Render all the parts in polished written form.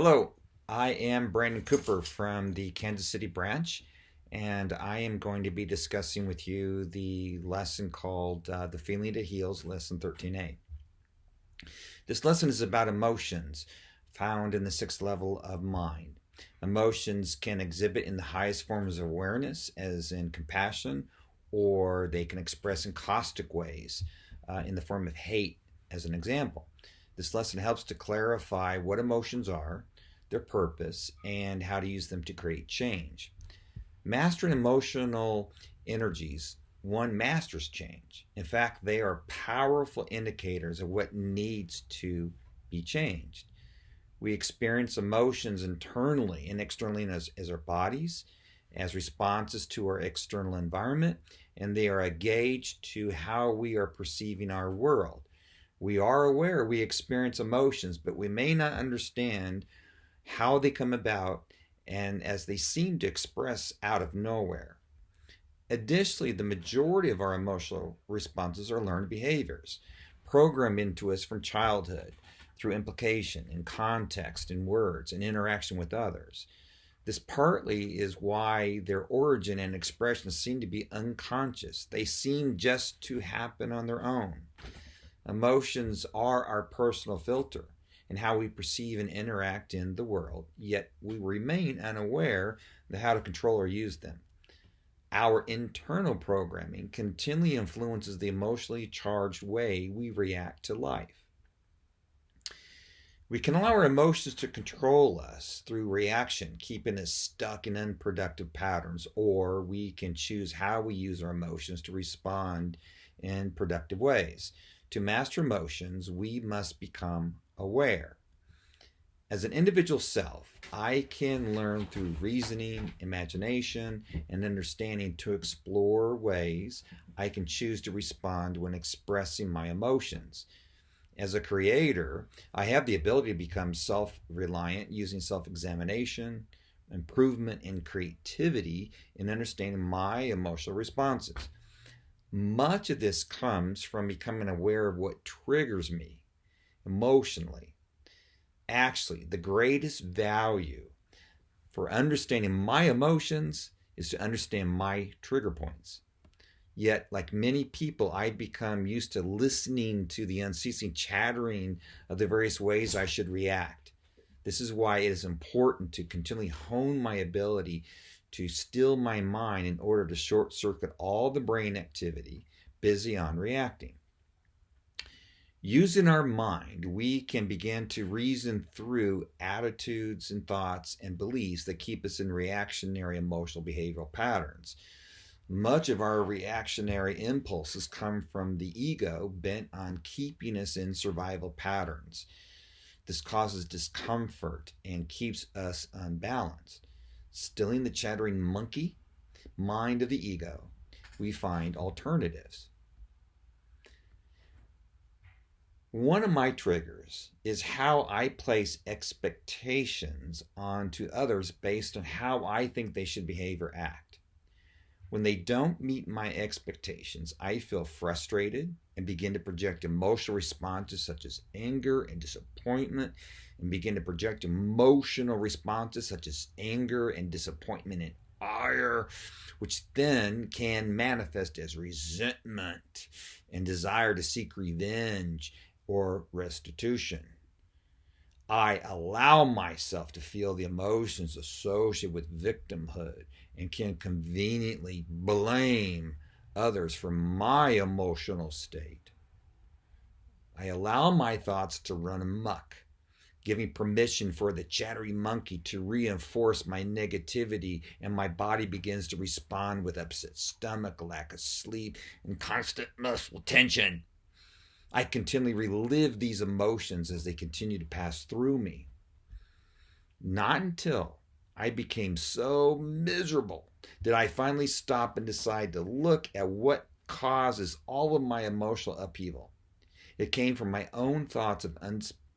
Hello, I am Brandon Cooper from the Kansas City branch, and I am going to be discussing with you the lesson called The Feeling That Heals, Lesson 13a. This lesson is about emotions found in the sixth level of mind. Emotions can exhibit in the highest forms of awareness, as in compassion, or they can express in caustic ways, in the form of hate, as an example. This lesson helps to clarify what emotions are, their purpose, and how to use them to create change. Mastering emotional energies, one masters change. In fact, they are powerful indicators of what needs to be changed. We experience emotions internally and externally as our bodies, as responses to our external environment, and they are a gauge to how we are perceiving our world. We are aware we experience emotions, but we may not understand how they come about and as they seem to express out of nowhere. Additionally, the majority of our emotional responses are learned behaviors, programmed into us from childhood through implication and context in words and interaction with others. This partly is why their origin and expression seem to be unconscious. They seem just to happen on their own. Emotions are our personal filter in how we perceive and interact in the world, yet we remain unaware of how to control or use them. Our internal programming continually influences the emotionally charged way we react to life. We can allow our emotions to control us through reaction, keeping us stuck in unproductive patterns, or we can choose how we use our emotions to respond in productive ways. To master emotions, we must become aware. As an individual self, I can learn through reasoning, imagination, and understanding to explore ways I can choose to respond when expressing my emotions. As a creator, I have the ability to become self-reliant using self-examination, improvement, and creativity in understanding my emotional responses. Much of this comes from becoming aware of what triggers me emotionally. Actually, the greatest value for understanding my emotions is to understand my trigger points. Yet, like many people, I become used to listening to the unceasing chattering of the various ways I should react. This is why it is important to continually hone my ability to still my mind in order to short circuit all the brain activity busy on reacting. Using our mind, we can begin to reason through attitudes and thoughts and beliefs that keep us in reactionary emotional behavioral patterns. Much of our reactionary impulses come from the ego bent on keeping us in survival patterns. This causes discomfort and keeps us unbalanced. Stilling the chattering monkey mind of the ego, we find alternatives. One of my triggers is how I place expectations onto others based on how I think they should behave or act. When they don't meet my expectations, I feel frustrated and begin to project emotional responses such as anger and disappointment, and begin to project emotional responses such as anger and disappointment and ire, which then can manifest as resentment and desire to seek revenge or restitution. I allow myself to feel the emotions associated with victimhood and can conveniently blame others for my emotional state. I allow my thoughts to run amok, giving permission for the chattery monkey to reinforce my negativity, and my body begins to respond with upset stomach, lack of sleep, and constant muscle tension. I continually relive these emotions as they continue to pass through me. Not until I became so miserable did I finally stop and decide to look at what causes all of my emotional upheaval. It came from my own thoughts of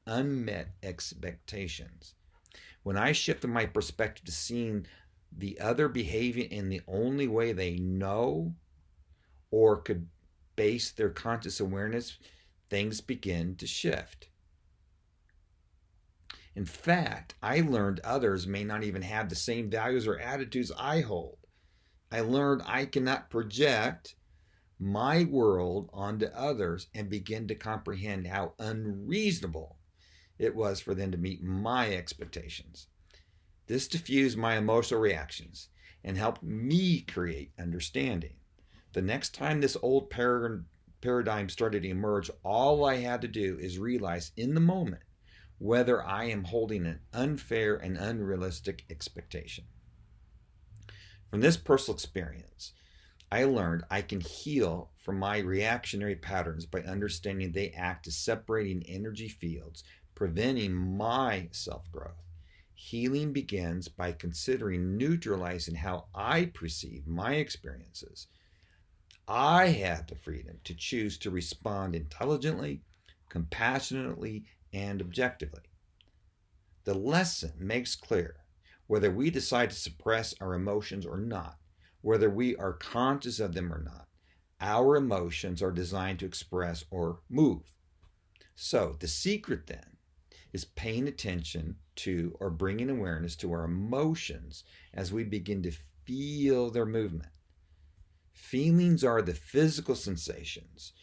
unmet expectations. When I shifted my perspective to seeing the other behaving in the only way they know or could base their conscious awareness, things begin to shift. In fact, I learned others may not even have the same values or attitudes I hold. I learned I cannot project my world onto others and begin to comprehend how unreasonable it was for them to meet my expectations. This diffused my emotional reactions and helped me create understanding. The next time this old paradigm started to emerge, all I had to do is realize in the moment whether I am holding an unfair and unrealistic expectation. From this personal experience, I learned I can heal from my reactionary patterns by understanding they act as separating energy fields, preventing my self-growth. Healing begins by considering neutralizing how I perceive my experiences. I have the freedom to choose to respond intelligently, compassionately, and objectively. The lesson makes clear whether we decide to suppress our emotions or not, whether we are conscious of them or not, our emotions are designed to express or move. So the secret then is paying attention to or bringing awareness to our emotions as we begin to feel their movement. Feelings are the physical sensations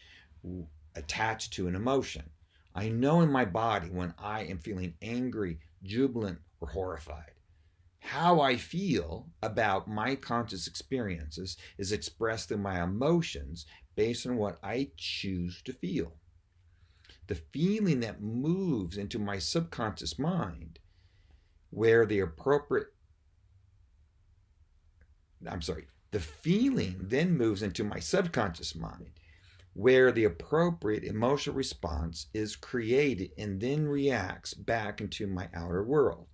attached to an emotion. I know in my body when I am feeling angry, jubilant, or horrified. How I feel about my conscious experiences is expressed through my emotions based on what I choose to feel. The feeling that moves into my subconscious mind, where the feeling then moves into my subconscious mind, where the appropriate emotional response is created and then reacts back into my outer world.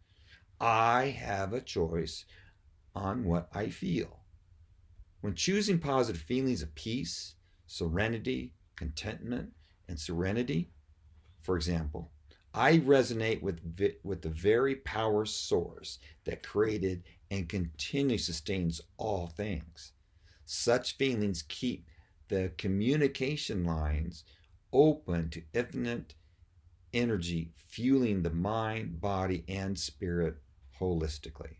I have a choice on what I feel. When choosing positive feelings of peace, serenity, contentment, and serenity, for example, I resonate with the very power source that created and continually sustains all things. Such feelings keep the communication lines open to infinite energy, fueling the mind, body, and spirit holistically.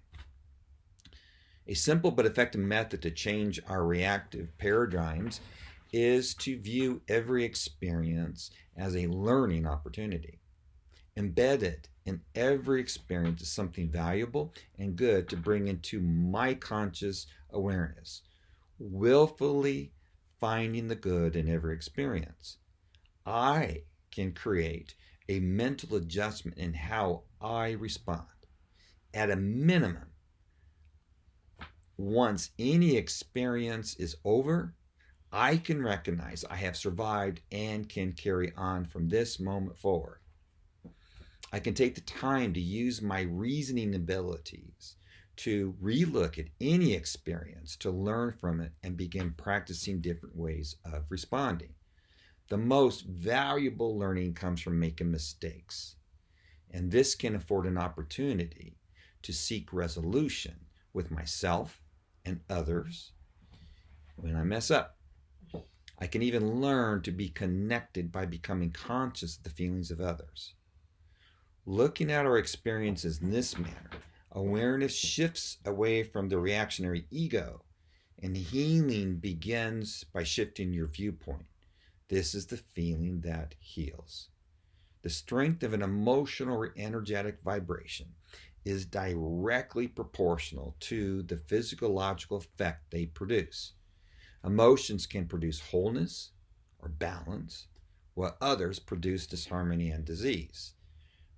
A simple but effective method to change our reactive paradigms is to view every experience as a learning opportunity. Embedded in every experience is something valuable and good to bring into my conscious awareness, willfully finding the good in every experience. I can create a mental adjustment in how I respond. At a minimum, once any experience is over, I can recognize I have survived and can carry on from this moment forward. I can take the time to use my reasoning abilities to relook at any experience, to learn from it, and begin practicing different ways of responding. The most valuable learning comes from making mistakes, and this can afford an opportunity to seek resolution with myself and others when I mess up. I can even learn to be connected by becoming conscious of the feelings of others. Looking at our experiences in this manner, awareness shifts away from the reactionary ego, and healing begins by shifting your viewpoint. This is the feeling that heals. The strength of an emotional or energetic vibration is directly proportional to the physiological effect they produce. Emotions can produce wholeness or balance, while others produce disharmony and disease.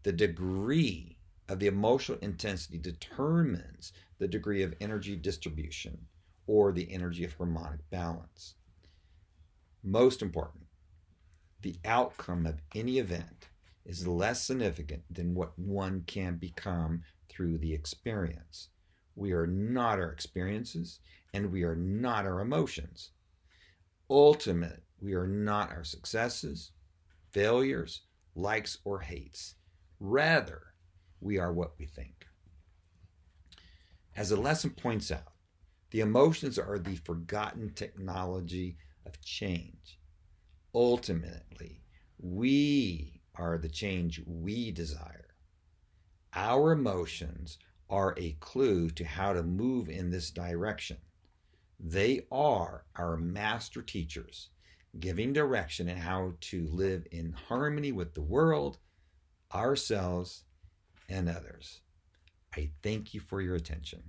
The degree of the emotional intensity determines the degree of energy distribution or the energy of harmonic balance. Most important, the outcome of any event is less significant than what one can become through the experience. We are not our experiences, and we are not our emotions. Ultimately, we are not our successes, failures, likes, or hates. Rather, we are what we think. As the lesson points out, the emotions are the forgotten technology of change. Ultimately, we are the change we desire. our emotions are a clue to how to move in this direction. They are our master teachers, giving direction in how to live in harmony with the world, ourselves, and others. I thank you for your attention.